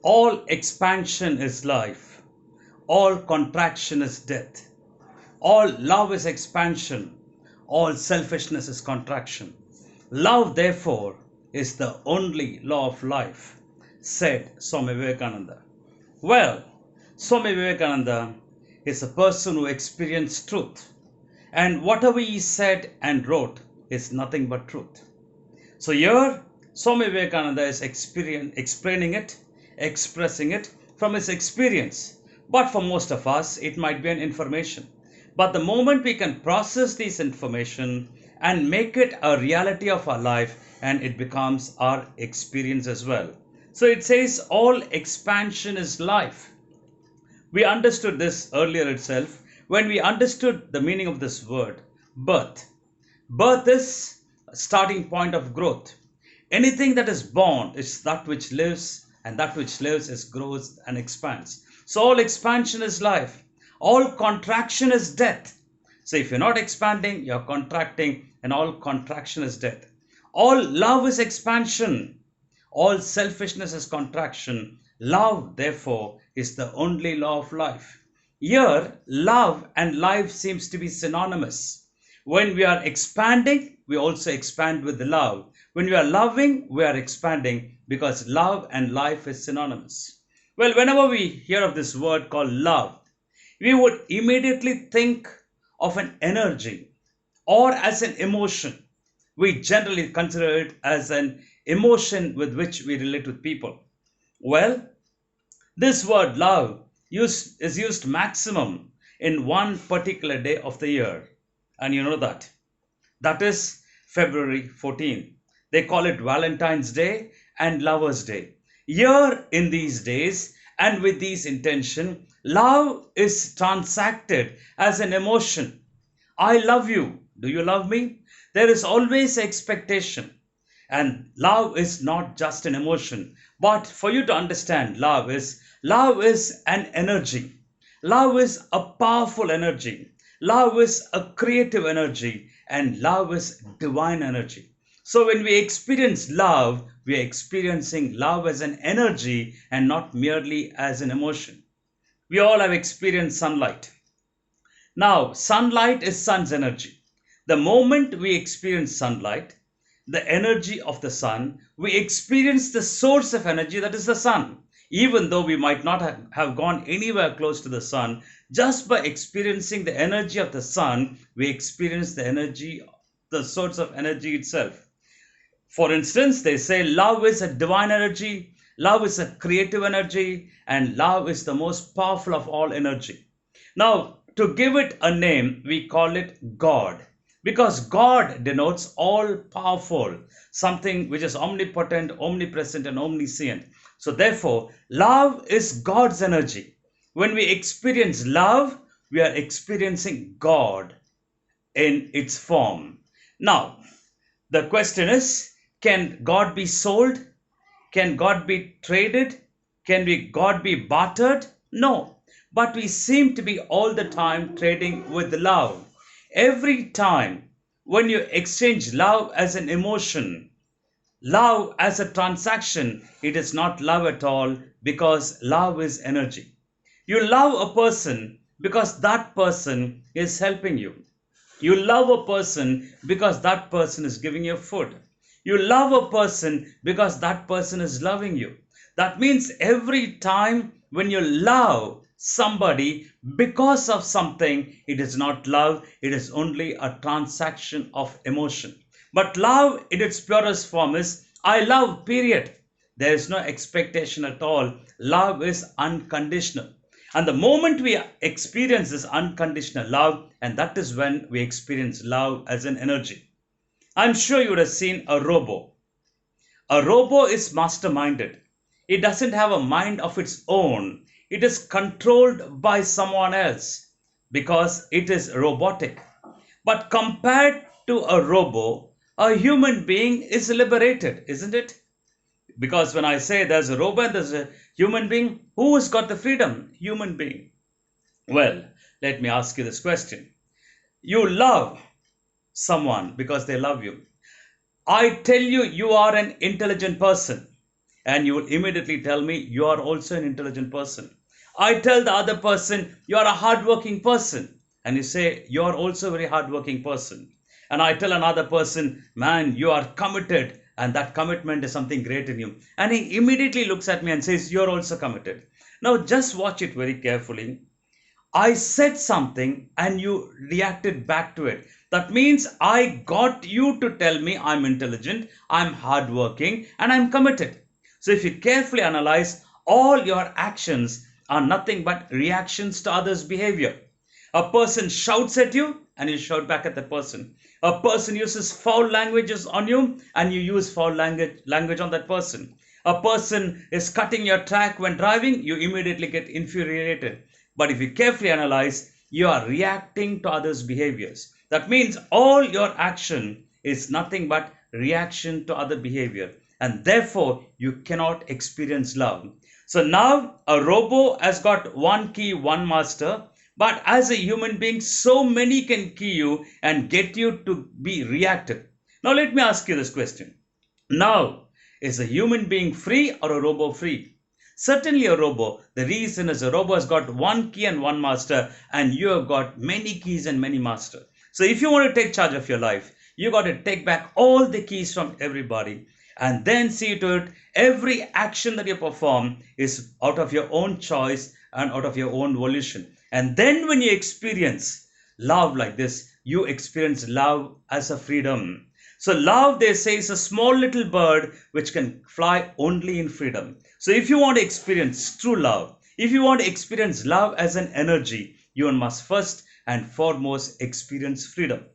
All expansion is life. All contraction is death. All love is expansion. All selfishness is contraction. Love, therefore, is the only law of life, said Swami Vivekananda. Well, Swami Vivekananda is a person who experienced truth, and whatever he said and wrote is nothing but truth. So here, Swami Vivekananda is explaining it, expressing it from his experience. But for most of us, it might be an information. But the moment we can process this information and make it a reality of our life, and it becomes our experience as well. So it says, all expansion is life. We understood this earlier itself when we understood the meaning of this word, birth. Birth is a starting point of growth. Anything that is born is that which lives, and that which lives is grows and expands. So all expansion is life. All contraction is death. So if you're not expanding, you're contracting, and all contraction is death. All love is expansion. All selfishness is contraction. Love, therefore, is the only law of life. Here, love and life seems to be synonymous. When we are expanding, we also expand with love. When we are loving, we are expanding because love and life is synonymous. Well, whenever we hear of this word called love, we would immediately think of an energy or as an emotion. We generally consider it as an emotion with which we relate with people. Well, this word love is used maximum in one particular day of the year. And you know that. That is February 14th. They call it Valentine's Day and Lover's Day. Here in these days and with these intention, love is transacted as an emotion. I love you. Do you love me? There is always expectation. And love is not just an emotion, but for you to understand love is an energy. Love is a powerful energy. Love is a creative energy, and love is divine energy. So when we experience love, we are experiencing love as an energy and not merely as an emotion. We all have experienced sunlight. Now, sunlight is sun's energy. The moment we experience sunlight, the energy of the sun, we experience the source of energy, that is the sun. Even though we might not have gone anywhere close to the sun, just by experiencing the energy of the sun, we experience the energy, the source of energy itself. For instance, they say love is a divine energy, love is a creative energy, and love is the most powerful of all energy. Now, to give it a name, we call it God. Because God denotes all powerful, something which is omnipotent, omnipresent, and omniscient. So, therefore, love is God's energy. When we experience love, we are experiencing God in its form. Now, the question is, can God be sold? Can God be traded? God be bartered? No. But we seem to be all the time trading with love. Every time when you exchange love as an emotion, love as a transaction, it is not love at all because love is energy. You love a person because that person is helping you. You love a person because that person is giving you food. You love a person because that person is loving you. That means every time when you love somebody because of something, it is not love, it is only a transaction of emotion. But love in its purest form is I love, period. There is no expectation at all. Love is unconditional. And the moment we experience this unconditional love, and that is when we experience love as an energy. I'm sure you would have seen a robo. A robo is masterminded. It doesn't have a mind of its own. It is controlled by someone else because it is robotic. But compared to a robo, a human being is liberated, isn't it? Because when I say there's a robo and there's a human being, who has got the freedom? Human being. Well, let me ask you this question. You love someone because they love you. I tell you, you are an intelligent person. and you will immediately tell me you are also an intelligent person. I tell the other person you are a hardworking person, and you say you are also a very hardworking person. And I tell another person, man, you are committed, and that commitment is something great in you. And he immediately looks at me and says, you're also committed. Now, just watch it very carefully. I said something and you reacted back to it. That means I got you to tell me I'm intelligent, I'm hardworking, and I'm committed. So if you carefully analyze, all your actions are nothing but reactions to others' behavior. A person shouts at you and you shout back at that person. A person uses foul languages on you and you use foul language on that person. A person is cutting your track when driving, you immediately get infuriated. But if you carefully analyze, you are reacting to others' behaviors. That means all your action is nothing but reaction to other behavior. And therefore, you cannot experience love. So now a robo has got one key, one master. But as a human being, so many can key you and get you to be reactive. Now let me ask you this question. Now, is a human being free or a robo free? Certainly a robo. The reason is a robo has got one key and one master, and you have got many keys and many masters. So if you want to take charge of your life, you got to take back all the keys from everybody and then see to it every action that you perform is out of your own choice and out of your own volition. And then when you experience love like this, you experience love as a freedom. So love, they say, is a small little bird which can fly only in freedom. So if you want to experience true love, if you want to experience love as an energy, you must first and foremost experience freedom.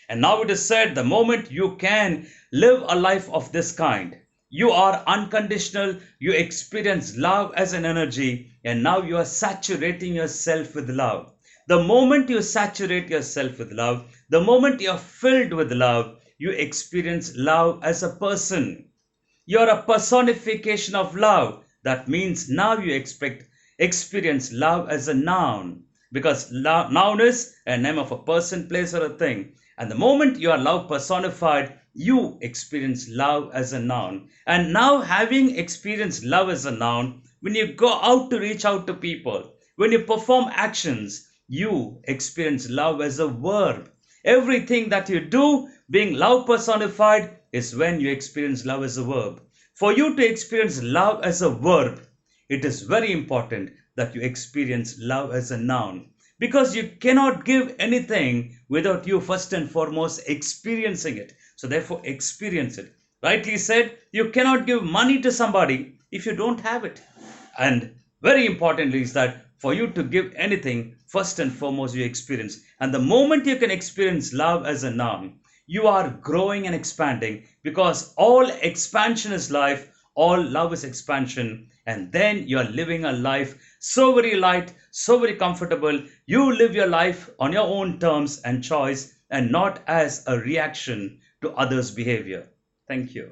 And now it is said, the moment you can live a life of this kind, you are unconditional, you experience love as an energy, and now you are saturating yourself with love. The moment you saturate yourself with love, the moment you are filled with love, you experience love as a person. You are a personification of love. That means now you experience love as a noun, because noun is a name of a person, place, or a thing. And the moment you are love personified, you experience love as a noun. And now, having experienced love as a noun, when you go out to reach out to people, when you perform actions, you experience love as a verb. Everything that you do, being love personified, is when you experience love as a verb. For you to experience love as a verb, it is very important that you experience love as a noun, because you cannot give anything without you first and foremost experiencing it. So therefore, experience it. Rightly said, you cannot give money to somebody if you don't have it. And very importantly is that for you to give anything, first and foremost you experience. And the moment you can experience love as a noun, you are growing and expanding, because all expansion is life, all love is expansion. And then you are living a life so very light, so very comfortable. You live your life on your own terms and choice, and not as a reaction to others' behavior. Thank you.